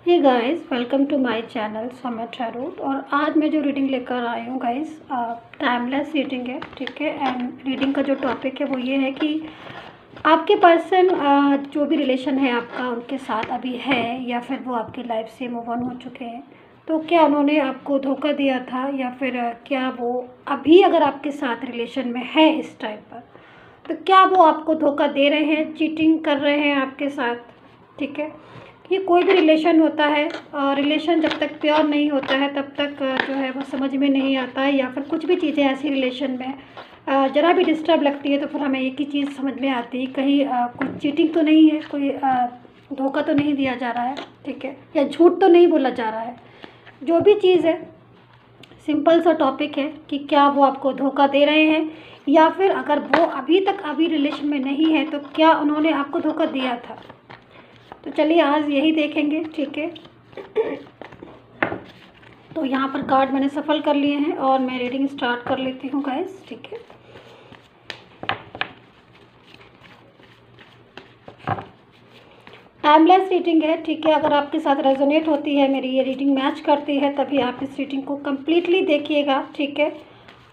Hey guys, welcome to my channel Samay tarot. और आज मैं जो रीडिंग लेकर आई हूँ गाइस, टाइमलेस रीडिंग है, ठीक है। एंड रीडिंग का जो टॉपिक है वो ये है कि आपके पर्सन जो भी रिलेशन है आपका उनके साथ अभी है या फिर वो आपकी लाइफ से मूव ऑन हो चुके हैं, तो क्या उन्होंने आपको धोखा दिया था या फिर क्या वो अभी अगर आपके साथ रिलेशन में है इस टाइम पर, तो क्या वो आपको धोखा दे रहे हैं, चीटिंग कर रहे हैं आपके साथ, ठीक है। ये कोई भी रिलेशन होता है, रिलेशन जब तक प्योर नहीं होता है तब तक जो है वो समझ में नहीं आता है, या फिर कुछ भी चीज़ें ऐसी रिलेशन में ज़रा भी डिस्टर्ब लगती है तो फिर हमें एक ही चीज़ समझ में आती है, कहीं कोई चीटिंग तो नहीं है, कोई धोखा तो नहीं दिया जा रहा है, ठीक है, या झूठ तो नहीं बोला जा रहा है। जो भी चीज़ है, सिंपल सा टॉपिक है कि क्या वो आपको धोखा दे रहे हैं, या फिर अगर वो अभी रिलेशन में नहीं है तो क्या उन्होंने आपको धोखा दिया था। तो चलिए आज यही देखेंगे, ठीक है। तो यहाँ पर कार्ड मैंने सफल कर लिए हैं और मैं रीडिंग स्टार्ट कर लेती हूँ गाइस, ठीक है। टाइमलेस रीडिंग है, ठीक है। अगर आपके साथ रेजोनेट होती है, मेरी ये रीडिंग मैच करती है, तभी आप इस रीडिंग को कम्प्लीटली देखिएगा, ठीक है।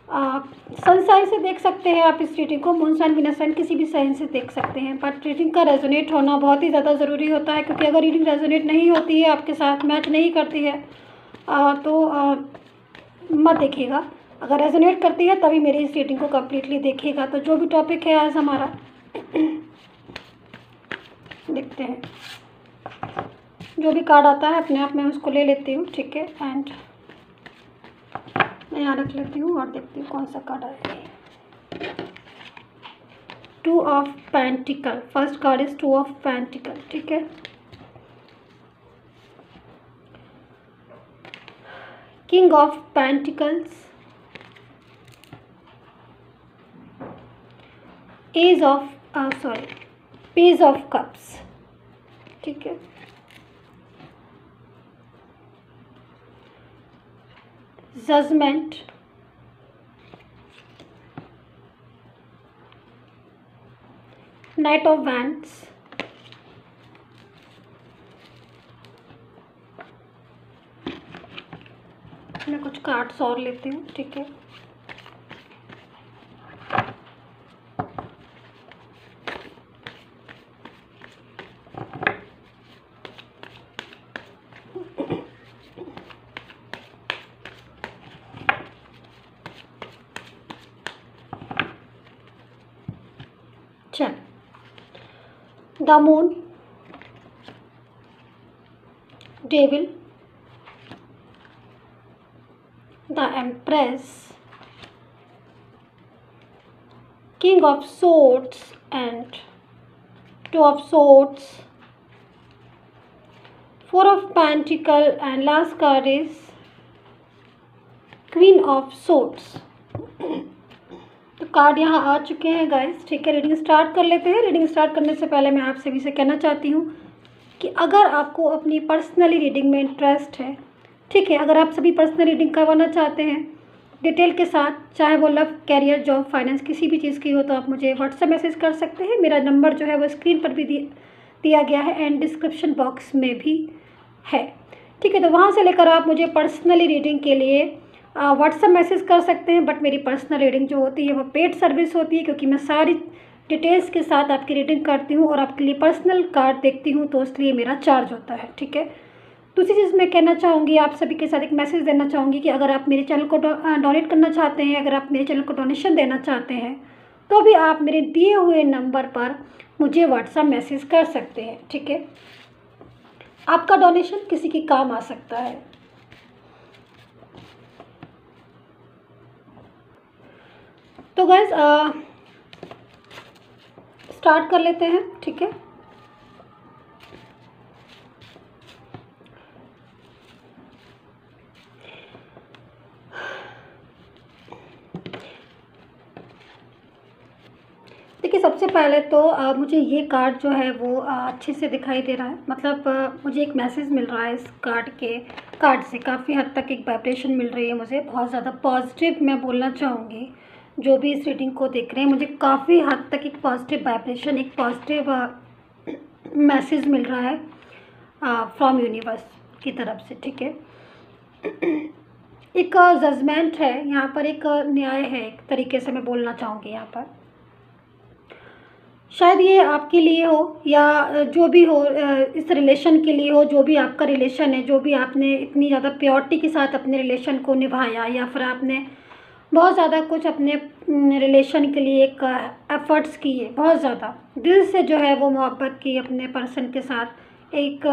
सन साइन से देख सकते हैं आप इस रीडिंग को, मून साइन विनर साइन किसी भी साइन से देख सकते हैं, बट रीडिंग का रेजोनेट होना बहुत ही ज़्यादा ज़रूरी होता है, क्योंकि अगर रीडिंग रेजोनेट नहीं होती है, आपके साथ मैच नहीं करती है, मत देखिएगा। अगर रेजोनेट करती है तभी मेरी इस रीडिंग को कम्प्लीटली देखिएगा। तो जो भी टॉपिक है आज हमारा देखते हैं, जो भी कार्ड आता है अपने आप में उसको ले लेती हूँ, ठीक है। एंड मैं यहाँ रख लेती हूँ और देखती हूँ कौन सा कार्ड आएगा। Two of pentacles, first card is two of pentacles, ठीक है। King of pentacles, ace of page of cups, ठीक है। जजमेंट, नाइट ऑफ वैंड्स, मैं कुछ कार्ड्स और लेती हूँ, ठीक है। चल, the moon, devil, the empress, king of swords and two of swords, four of pentacle, and last card is queen of swords। तो कार्ड यहाँ आ चुके हैं गाइस, ठीक है। रीडिंग स्टार्ट कर लेते हैं। रीडिंग स्टार्ट करने से पहले मैं आप सभी से कहना चाहती हूँ कि अगर आपको अपनी पर्सनली रीडिंग में इंटरेस्ट है, ठीक है, अगर आप सभी पर्सनल रीडिंग करवाना चाहते हैं डिटेल के साथ, चाहे वो लव, कैरियर, जॉब, फाइनेंस, किसी भी चीज़ की हो, तो आप मुझे व्हाट्सएप मैसेज कर सकते हैं। मेरा नंबर जो है वो स्क्रीन पर भी दिया गया है एंड डिस्क्रिप्शन बॉक्स में भी है, ठीक है। तो वहाँ से लेकर आप मुझे पर्सनली रीडिंग के लिए व्हाट्सएप मैसेज कर सकते हैं। बट मेरी पर्सनल रीडिंग जो होती है वो पेड सर्विस होती है, क्योंकि मैं सारी डिटेल्स के साथ आपकी रीडिंग करती हूँ और आपके लिए पर्सनल कार्ड देखती हूँ, तो इसलिए मेरा चार्ज होता है, ठीक है। दूसरी चीज़ मैं कहना चाहूँगी, आप सभी के साथ एक मैसेज देना चाहूँगी कि अगर आप मेरे चैनल को डोनेट करना चाहते हैं, अगर आप मेरे चैनल को डोनेशन देना चाहते हैं, तो भी आप मेरे दिए हुए नंबर पर मुझे व्हाट्सएप मैसेज कर सकते हैं, ठीक है। आपका डोनेशन किसी के काम आ सकता है। तो गाइस स्टार्ट कर लेते हैं, ठीक है। देखिए, सबसे पहले तो मुझे ये कार्ड जो है वो अच्छे से दिखाई दे रहा है, मतलब मुझे एक मैसेज मिल रहा है इस कार्ड से काफ़ी हद तक एक वाइब्रेशन मिल रही है मुझे, बहुत ज़्यादा पॉजिटिव मैं बोलना चाहूँगी। जो भी इस रीडिंग को देख रहे हैं, मुझे काफ़ी हद तक एक पॉजिटिव वाइब्रेशन, एक पॉजिटिव मैसेज मिल रहा है। फ्रॉम यूनिवर्स की तरफ से, ठीक है। एक जजमेंट है यहाँ पर, एक न्याय है, एक तरीके से मैं बोलना चाहूँगी यहाँ पर। शायद ये आपके लिए हो या जो भी हो, इस रिलेशन के लिए हो, जो भी आपका रिलेशन है, जो भी आपने इतनी ज़्यादा प्योरिटी के साथ अपने रिलेशन को निभाया, या फिर आपने बहुत ज़्यादा कुछ अपने रिलेशन के लिए एक एफ़र्ट्स किए, बहुत ज़्यादा दिल से जो है वो मोहब्बत की अपने पर्सन के साथ। एक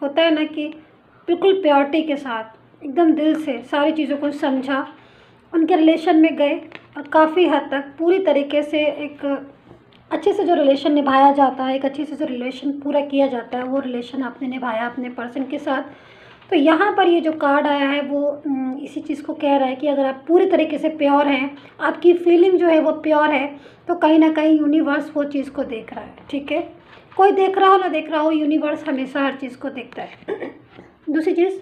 होता है ना कि बिल्कुल प्योरिटी के साथ एकदम दिल से सारी चीज़ों को समझा, उनके रिलेशन में गए और काफ़ी हद तक पूरी तरीके से एक अच्छे से जो रिलेशन निभाया जाता है, एक अच्छे से जो रिलेशन पूरा किया जाता है, वो रिलेशन आपने निभाया अपने पर्सन के साथ। तो यहाँ पर ये जो कार्ड आया है वो इसी चीज़ को कह रहा है कि अगर आप पूरी तरीके से प्योर हैं, आपकी फीलिंग जो है वो प्योर है, तो कहीं ना कहीं यूनिवर्स वो चीज़ को देख रहा है, ठीक है। कोई देख रहा हो ना देख रहा हो, यूनिवर्स हमेशा हर चीज़ को देखता है। दूसरी चीज़,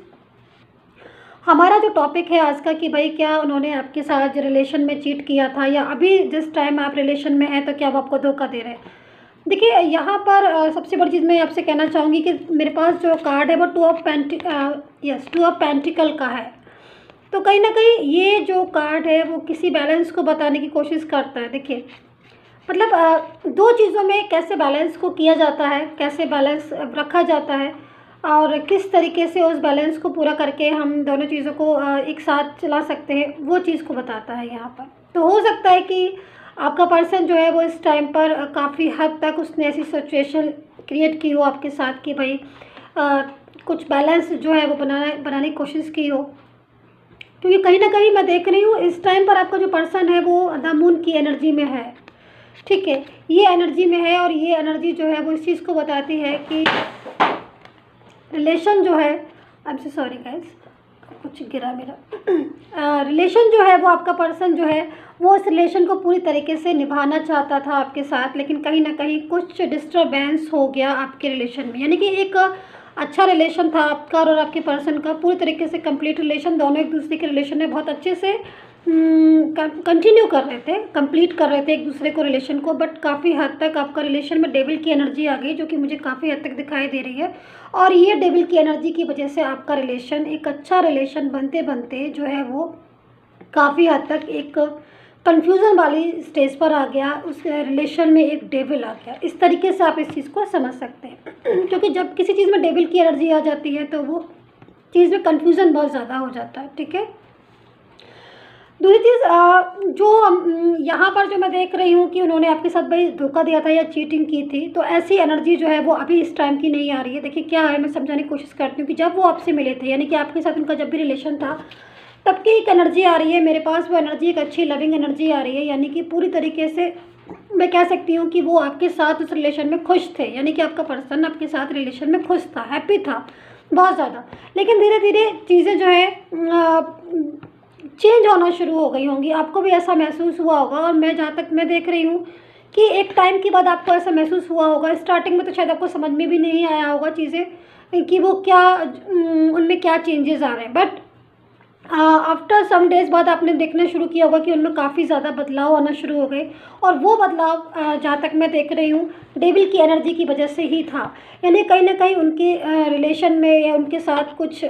हमारा जो टॉपिक है आज का कि भाई क्या उन्होंने आपके साथ रिलेशन में चीट किया था, या अभी जिस टाइम आप रिलेशन में हैं तो क्या वो आपको धोखा दे रहे हैं। देखिए यहाँ पर सबसे बड़ी चीज़ मैं आपसे कहना चाहूँगी कि मेरे पास जो कार्ड है वो टू ऑफ पेंटिकल का है। तो कहीं ना कहीं ये जो कार्ड है वो किसी बैलेंस को बताने की कोशिश करता है। देखिए मतलब दो चीज़ों में कैसे बैलेंस को किया जाता है, कैसे बैलेंस रखा जाता है, और किस तरीके से उस बैलेंस को पूरा करके हम दोनों चीज़ों को एक साथ चला सकते हैं, वो चीज़ को बताता है यहाँ पर। तो हो सकता है कि आपका पर्सन जो है वो इस टाइम पर काफ़ी हद तक उसने ऐसी सिचुएशन क्रिएट की हो आपके साथ कि भाई कुछ बैलेंस जो है वो बनाने की कोशिश की हो। क्योंकि कहीं ना कहीं मैं देख रही हूँ इस टाइम पर आपका जो पर्सन है वो द मून की एनर्जी में है, ठीक है। ये एनर्जी में है और ये एनर्जी जो है वो इस चीज़ को बताती है कि रिलेशन जो है, I am so sorry guys, कुछ गिरा मेरा रिलेशन जो है वो आपका पर्सन जो है वो इस रिलेशन को पूरी तरीके से निभाना चाहता था आपके साथ, लेकिन कहीं ना कहीं कुछ डिस्टर्बेंस हो गया आपके रिलेशन में। यानी कि एक अच्छा रिलेशन था आपका और आपके पर्सन का, पूरी तरीके से कंप्लीट रिलेशन, दोनों एक दूसरे के रिलेशन में बहुत अच्छे से कंटिन्यू कर रहे थे, कंप्लीट कर रहे थे एक दूसरे को रिलेशन को। बट काफ़ी हद तक आपका रिलेशन में डेविल की एनर्जी आ गई, जो कि मुझे काफ़ी हद तक दिखाई दे रही है। और ये डेविल की एनर्जी की वजह से आपका रिलेशन, एक अच्छा रिलेशन बनते बनते जो है वो काफ़ी हद तक एक कन्फ्यूज़न वाली स्टेज पर आ गया, उस रिलेशन में एक डेविल आ गया। इस तरीके से आप इस चीज़ को समझ सकते हैं। क्योंकि जब किसी चीज़ में डेविल की एनर्जी आ जाती है तो वो चीज़ में कन्फ्यूज़न बहुत ज़्यादा हो जाता है, ठीक है। दूसरी चीज़ जो यहाँ पर जो मैं देख रही हूँ कि उन्होंने आपके साथ भाई धोखा दिया था या चीटिंग की थी, तो ऐसी एनर्जी जो है वो अभी इस टाइम की नहीं आ रही है। देखिए क्या है, मैं समझाने की कोशिश करती हूँ कि जब वो आपसे मिले थे, यानी कि आपके साथ उनका जब भी रिलेशन था, तब की एक एनर्जी आ रही है मेरे पास। वो एनर्जी एक अच्छी लविंग एनर्जी आ रही है, यानी कि पूरी तरीके से मैं कह सकती हूँ कि वो आपके साथ उस रिलेशन में खुश थे। यानी कि आपका पर्सन आपके साथ रिलेशन में खुश था, हैप्पी था बहुत ज़्यादा। लेकिन धीरे धीरे चीज़ें जो है चेंज होना शुरू हो गई होंगी, आपको भी ऐसा महसूस हुआ होगा। और मैं जहाँ तक मैं देख रही हूँ कि एक टाइम के बाद आपको ऐसा महसूस हुआ होगा। स्टार्टिंग में तो शायद आपको समझ में भी नहीं आया होगा चीज़ें कि वो क्या उनमें क्या चेंजेस आ रहे हैं, बट आफ्टर सम डेज़ बाद आपने देखना शुरू किया होगा कि उनमें काफ़ी ज़्यादा बदलाव आना शुरू हो गए। और वो बदलाव जहाँ तक मैं देख रही हूँ डेविल की एनर्जी की वजह से ही था। यानी कहीं ना कहीं उनके रिलेशन में या उनके साथ कुछ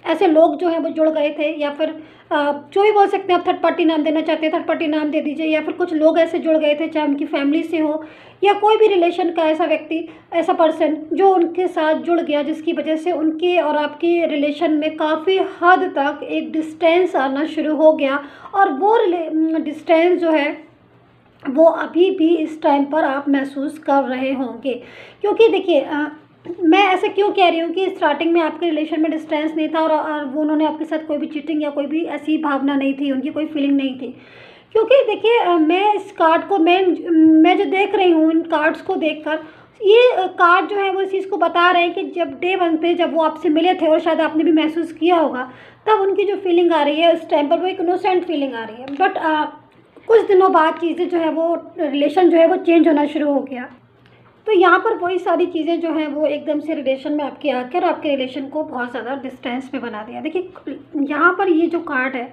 ऐसे लोग जो हैं वो जुड़ गए थे, या फिर जो भी बोल सकते हैं आप, थर्ड पार्टी नाम देना चाहते हैं थर्ड पार्टी नाम दे दीजिए, या फिर कुछ लोग ऐसे जुड़ गए थे, चाहे उनकी फैमिली से हो या कोई भी रिलेशन का ऐसा व्यक्ति, ऐसा पर्सन जो उनके साथ जुड़ गया, जिसकी वजह से उनके और आपके रिलेशन में काफ़ी हद तक एक डिस्टेंस आना शुरू हो गया। और वो डिस्टेंस जो है वो अभी भी इस टाइम पर आप महसूस कर रहे होंगे। क्योंकि देखिए मैं ऐसे क्यों कह रही हूँ कि स्टार्टिंग में आपके रिलेशन में डिस्टेंस नहीं था और वो उन्होंने आपके साथ कोई भी चीटिंग या कोई भी ऐसी भावना नहीं थी, उनकी कोई फीलिंग नहीं थी। क्योंकि देखिए मैं इस कार्ड को मैं जो देख रही हूँ, इन कार्ड्स को देखकर, ये कार्ड जो है वो इस चीज़ को बता रहे हैं कि जब डे 1 पे जब वो आपसे मिले थे, और शायद आपने भी महसूस किया होगा, तब उनकी जो फीलिंग आ रही है उस टाइम पर वो एक इनोसेंट फीलिंग आ रही है। बट कुछ दिनों बाद चीज़ें जो है वो रिलेशन जो है वो चेंज होना शुरू हो गया। तो यहाँ पर वही सारी चीज़ें जो हैं वो एकदम से रिलेशन में आपके आकर आपके रिलेशन को बहुत ज़्यादा डिस्टेंस में बना दिया। देखिए यहाँ पर ये जो कार्ड है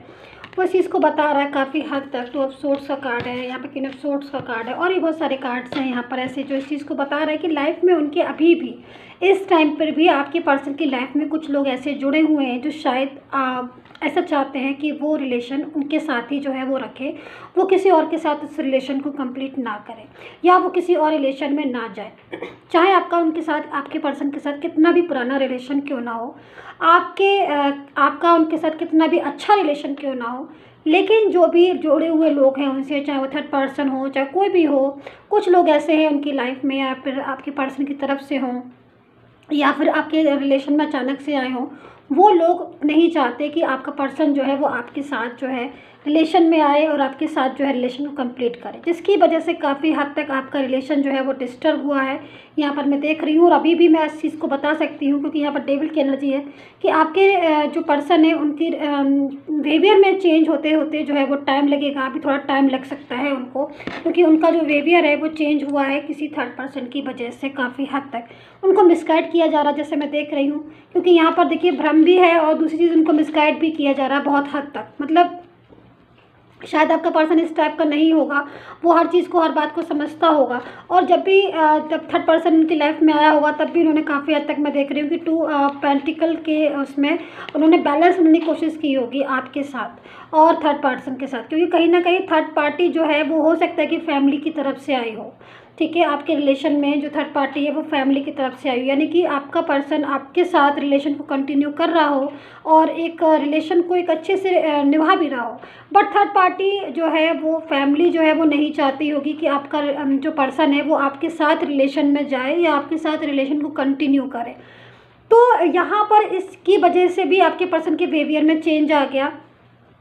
वो इस चीज़ को बता रहा है काफ़ी हद तक। टू ऑफ सोर्ड्स का कार्ड है, यहाँ पे किंग ऑफ सोर्ड्स का कार्ड है, और ये बहुत सारे कार्ड्स हैं यहाँ पर ऐसे जो इस चीज़ को बता रहा है कि लाइफ में उनके अभी भी इस टाइम पर भी आपके पर्सन की लाइफ में कुछ लोग ऐसे जुड़े हुए हैं जो शायद ऐसा चाहते हैं कि वो रिलेशन उनके साथ ही जो है वो रखें, वो किसी और के साथ उस रिलेशन को कंप्लीट ना करें या वो किसी और रिलेशन में ना जाए। चाहे आपका उनके साथ, आपके पर्सन के साथ कितना भी पुराना रिलेशन क्यों ना हो, आपका उनके साथ कितना भी अच्छा रिलेशन क्यों ना हो, लेकिन जो भी जुड़े हुए लोग हैं उनसे, चाहे वो थर्ड पर्सन हो चाहे कोई भी हो, कुछ लोग ऐसे हैं उनकी लाइफ में या फिर आपके पर्सन की तरफ से हों या फिर आपके रिलेशन में अचानक से आए हों, वो लोग नहीं चाहते कि आपका पर्सन जो है वो आपके साथ जो है रिलेशन में आए और आपके साथ जो है रिलेशन को कंप्लीट करे, जिसकी वजह से काफ़ी हद तक आपका रिलेशन जो है वो डिस्टर्ब हुआ है। यहाँ पर मैं देख रही हूँ और अभी भी मैं इस चीज़ को बता सकती हूँ क्योंकि यहाँ पर डेविल की एनर्जी है कि आपके जो पर्सन है उनकी बिहेवियर में चेंज होते होते जो है वो टाइम लगेगा, अभी थोड़ा टाइम लग सकता है उनको, क्योंकि उनका जो बिहेवियर है वो चेंज हुआ है किसी थर्ड पर्सन की वजह से। काफ़ी हद तक उनको मिसगाइड किया जा रहा है, जैसे मैं देख रही हूँ, क्योंकि यहाँ पर देखिए भ्रम भी है और दूसरी चीज़ उनको मिसगाइड भी किया जा रहा है बहुत हद तक। मतलब शायद आपका पर्सन इस टाइप का नहीं होगा, वो हर चीज़ को, हर बात को समझता होगा और जब थर्ड पर्सन उनकी लाइफ में आया होगा तब भी उन्होंने काफ़ी हद तक, मैं देख रही हूँ कि 2 पेंटिकल के उसमें उन्होंने बैलेंस करने की कोशिश की होगी आपके साथ और थर्ड पर्सन के साथ, क्योंकि कहीं ना कहीं थर्ड पार्टी जो है वो हो सकता है कि फैमिली की तरफ से आई हो। ठीक है, आपके रिलेशन में जो थर्ड पार्टी है वो फैमिली की तरफ से आई हो, यानी कि आपका पर्सन आपके साथ रिलेशन को कंटिन्यू कर रहा हो और एक रिलेशन को एक अच्छे से निभा भी रहा हो, बट थर्ड पार्टी जो है वो फैमिली जो है वो नहीं चाहती होगी कि आपका जो पर्सन है वो आपके साथ रिलेशन में जाए या आपके साथ रिलेशन को कंटिन्यू करे। तो यहाँ पर इसकी वजह से भी आपके पर्सन के बिहेवियर में चेंज आ गया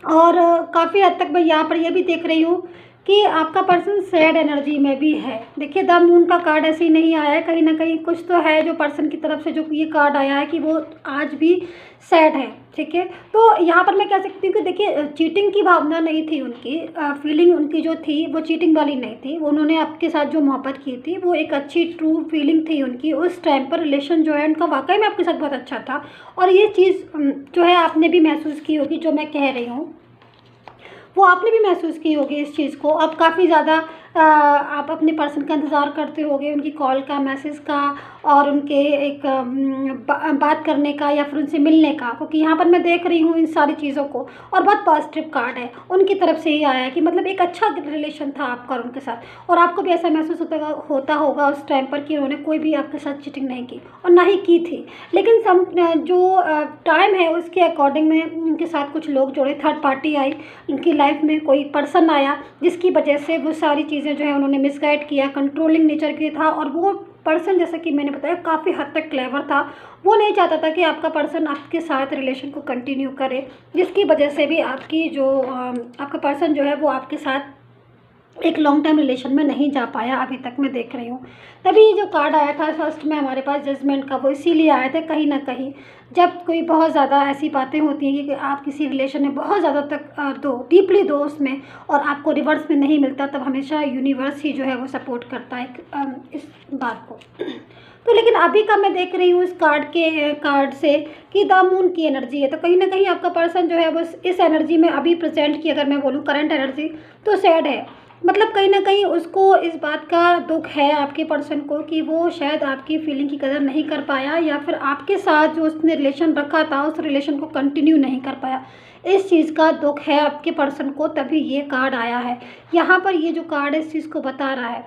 और काफ़ी हद तक मैं यहाँ पर ये भी देख रही हूँ कि आपका पर्सन सैड एनर्जी में भी है। देखिए द मून का कार्ड ऐसे ही नहीं आया है, कहीं ना कहीं कुछ तो है जो पर्सन की तरफ से जो ये कार्ड आया है कि वो आज भी सैड है। ठीक है, तो यहाँ पर मैं कह सकती हूँ कि देखिए चीटिंग की भावना नहीं थी उनकी, फीलिंग उनकी जो थी वो चीटिंग वाली नहीं थी, उन्होंने आपके साथ जो मोहब्बत की थी वो एक अच्छी ट्रू फीलिंग थी उनकी। उस टाइम पर रिलेशन जो है उनका वाकई में आपके साथ बहुत अच्छा था और ये चीज़ जो है आपने भी महसूस की होगी, जो मैं कह रही हूँ वो आपने भी महसूस की होगी इस चीज़ को। अब काफ़ी ज़्यादा आप अपने पर्सन का इंतज़ार करते होगे, उनकी कॉल का, मैसेज का और उनके एक बात करने का या फिर उनसे मिलने का, क्योंकि यहाँ पर मैं देख रही हूँ इन सारी चीज़ों को और बहुत पॉजिटिव कार्ड है उनकी तरफ से ही आया है कि मतलब एक अच्छा रिलेशन था आपका और उनके साथ और आपको भी ऐसा महसूस होता होगा उस टाइम पर कि उन्होंने कोई भी आपके साथ चीटिंग नहीं की और ना ही की थी। लेकिन जो टाइम है उसके अकॉर्डिंग में उनके साथ कुछ लोग जुड़े, थर्ड पार्टी आई उनकी लाइफ में, कोई पर्सन आया जिसकी वजह से वो सारी चीज़ें जो है उन्होंने मिसगाइड किया, कंट्रोलिंग नेचर की था और वो पर्सन, जैसा कि मैंने बताया, काफ़ी हद तक क्लेवर था। वो नहीं चाहता था कि आपका पर्सन आपके साथ रिलेशन को कंटिन्यू करे, जिसकी वजह से भी आपकी जो आपका पर्सन जो है वो आपके साथ एक लॉन्ग टाइम रिलेशन में नहीं जा पाया अभी तक मैं देख रही हूँ। तभी जो कार्ड आया था फर्स्ट में हमारे पास जजमेंट का, वो इसीलिए आया था कहीं ना कहीं जब कोई बहुत ज़्यादा ऐसी बातें होती हैं कि आप किसी रिलेशन में बहुत ज़्यादा तक डीपली दो उसमें और आपको रिवर्स में नहीं मिलता, तब हमेशा यूनिवर्स ही जो है वो सपोर्ट करता है इस बात को। तो लेकिन अभी का मैं देख रही हूँ इस कार्ड से कि द मून की एनर्जी है, तो कहीं ना कहीं आपका पर्सन जो है वो इस एनर्जी में अभी प्रेजेंट की अगर मैं बोलूँ करंट एनर्जी तो सैड है। मतलब कहीं ना कहीं उसको इस बात का दुख है आपके पर्सन को कि वो शायद आपकी फीलिंग की कदर नहीं कर पाया या फिर आपके साथ जो उसने रिलेशन रखा था उस रिलेशन को कंटिन्यू नहीं कर पाया, इस चीज़ का दुख है आपके पर्सन को, तभी ये कार्ड आया है। यहाँ पर ये जो कार्ड है इस चीज़ को बता रहा है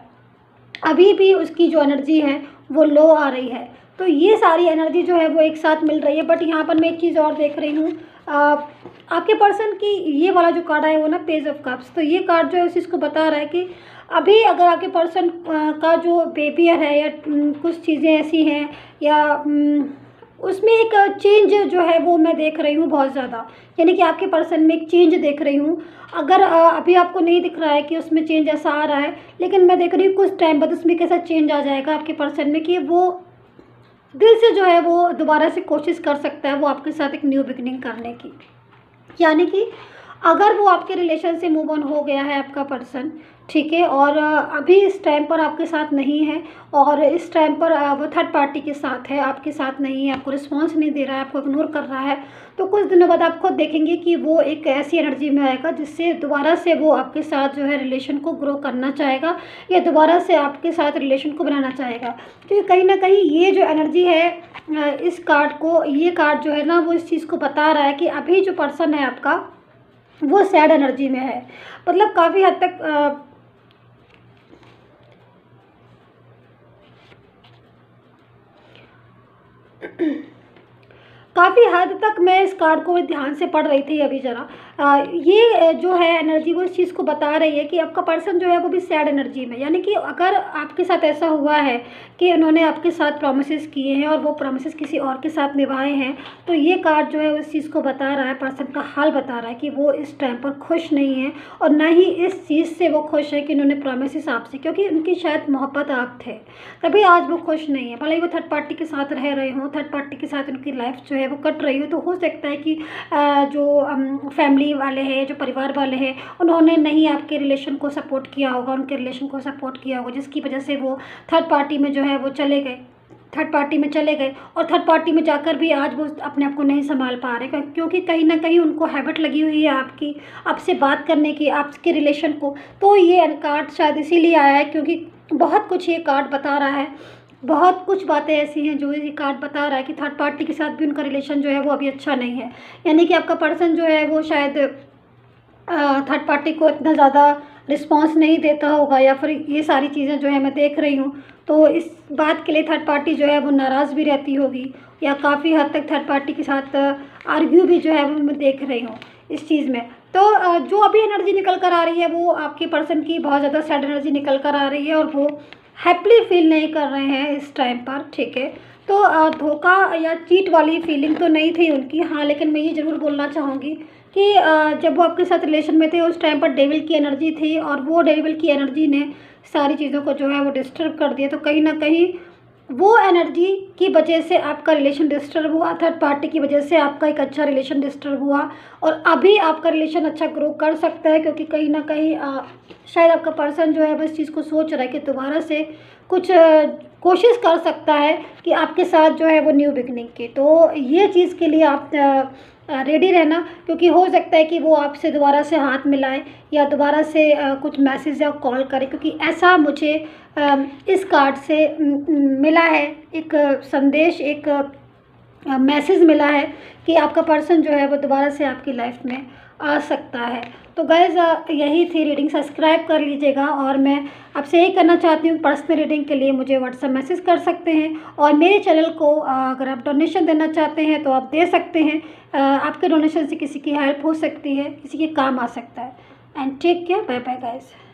अभी भी उसकी जो एनर्जी है वो लो आ रही है। तो ये सारी एनर्जी जो है वो एक साथ मिल रही है। बट यहाँ पर मैं एक चीज़ और देख रही हूँ, आपके पर्सन की ये वाला जो कार्ड है वो ना पेज ऑफ कप्स, तो ये कार्ड जो है उस चीज़ को बता रहा है कि अभी अगर आपके पर्सन का जो बिहेवियर है या कुछ चीज़ें ऐसी हैं या उसमें एक चेंज जो है वो मैं देख रही हूँ बहुत ज़्यादा, यानी कि आपके पर्सन में एक चेंज देख रही हूँ। अगर अभी आपको नहीं दिख रहा है कि उसमें चेंज ऐसा आ रहा है, लेकिन मैं देख रही हूँ कुछ टाइम बाद उसमें कैसा चेंज आ जाएगा आपके पर्सन में कि वो दिल से जो है वो दोबारा से कोशिश कर सकता है वो आपके साथ एक न्यू बिगिनिंग करने की। यानी कि अगर वो आपके रिलेशन से मूव ऑन हो गया है आपका पर्सन, ठीक है। और अभी इस टाइम पर आपके साथ नहीं है, और इस टाइम पर वो थर्ड पार्टी के साथ है, आपके साथ नहीं है, आपको रिस्पॉन्स नहीं दे रहा है, आपको इग्नोर कर रहा है। तो कुछ दिनों बाद आप खुद देखेंगे कि वो एक ऐसी एनर्जी में आएगा जिससे दोबारा से वो आपके साथ जो है रिलेशन को ग्रो करना चाहेगा, या दोबारा से आपके साथ रिलेशन को बनाना चाहेगा। क्योंकि कहीं ना कहीं ये जो एनर्जी है, इस कार्ड को, ये कार्ड जो है ना, वो इस चीज़ को बता रहा है कि अभी जो पर्सन है आपका वो सैड एनर्जी में है। मतलब काफ़ी हद तक काफ़ी हद तक मैं इस कार्ड को ध्यान से पढ़ रही थी अभी ज़रा। ये जो है एनर्जी वो इस चीज़ को बता रही है कि आपका पर्सन जो है वो भी सैड एनर्जी में, यानी कि अगर आपके साथ ऐसा हुआ है कि उन्होंने आपके साथ प्रॉमिसेस किए हैं और वो प्रॉमिसेस किसी और के साथ निभाए हैं, तो ये कार्ड जो है उस चीज़ को बता रहा है, पर्सन का हाल बता रहा है कि वो इस टाइम पर खुश नहीं है, और ना ही इस चीज़ से वो खुश है कि उन्होंने प्रॉमिसेस आपसे, क्योंकि उनकी शायद मोहब्बत आप थे, तभी आज वो खुश नहीं है। भले ही वो थर्ड पार्टी के साथ रह रहे हों, थर्ड पार्टी के साथ उनकी लाइफ जो है वो कट रही हो, तो हो सकता है कि जो फैमिली वाले हैं, जो परिवार वाले हैं, उन्होंने नहीं आपके रिलेशन को सपोर्ट किया होगा, उनके रिलेशन को सपोर्ट किया होगा, जिसकी वजह से वो थर्ड पार्टी में जो है वो चले गए, थर्ड पार्टी में चले गए। और थर्ड पार्टी में जाकर भी आज वो अपने आप को नहीं संभाल पा रहे, क्योंकि कहीं ना कहीं उनको हैबिट लगी हुई है आपकी, आपसे बात करने की, आपके रिलेशन को। तो ये कार्ड शायद इसीलिए आया है, क्योंकि बहुत कुछ ये कार्ड बता रहा है, बहुत कुछ बातें ऐसी हैं जो ये कार्ड बता रहा है कि थर्ड पार्टी के साथ भी उनका रिलेशन जो है वो अभी अच्छा नहीं है। यानी कि आपका पर्सन जो है वो शायद थर्ड पार्टी को इतना ज़्यादा रिस्पॉन्स नहीं देता होगा, या फिर ये सारी चीज़ें जो है मैं देख रही हूँ, तो इस बात के लिए थर्ड पार्टी जो है वो नाराज़ भी रहती होगी, या काफ़ी हद तक थर्ड पार्टी के साथ आर्ग्यू भी जो है वो मैं देख रही हूँ इस चीज़ में। तो जो अभी एनर्जी निकल कर आ रही है वो आपके पर्सन की बहुत ज़्यादा सैड एनर्जी निकल कर आ रही है, और वो हैप्पीली फील नहीं कर रहे हैं इस टाइम पर, ठीक है। तो धोखा या चीट वाली फीलिंग तो नहीं थी उनकी, हाँ, लेकिन मैं ये ज़रूर बोलना चाहूँगी कि जब वो आपके साथ रिलेशन में थे उस टाइम पर डेविल की एनर्जी थी, और वो डेविल की एनर्जी ने सारी चीज़ों को जो है वो डिस्टर्ब कर दिया। तो कहीं ना कहीं वो एनर्जी की वजह से आपका रिलेशन डिस्टर्ब हुआ, थर्ड पार्टी की वजह से आपका एक अच्छा रिलेशन डिस्टर्ब हुआ, और अभी आपका रिलेशन अच्छा ग्रो कर सकता है, क्योंकि कहीं ना कहीं शायद आपका पर्सन जो है बस चीज़ को सोच रहा है कि दोबारा से कुछ कोशिश कर सकता है कि आपके साथ जो है वो न्यू बिगनिंग की। तो ये चीज़ के लिए आप रेडी रहना, क्योंकि हो सकता है कि वो आपसे दोबारा से हाथ मिलाए, या दोबारा से कुछ मैसेज या कॉल करे, क्योंकि ऐसा मुझे इस कार्ड से मिला है, एक संदेश, एक मैसेज मिला है कि आपका पर्सन जो है वो दोबारा से आपकी लाइफ में आ सकता है। तो गाइज़ यही थी रीडिंग, सब्सक्राइब कर लीजिएगा, और मैं आपसे यही करना चाहती हूँ, पर्सनल रीडिंग के लिए मुझे व्हाट्सएप मैसेज कर सकते हैं, और मेरे चैनल को अगर आप डोनेशन देना चाहते हैं तो आप दे सकते हैं। आपके डोनेशन से किसी की हेल्प हो सकती है, किसी के काम आ सकता है। And take care, bye bye guys.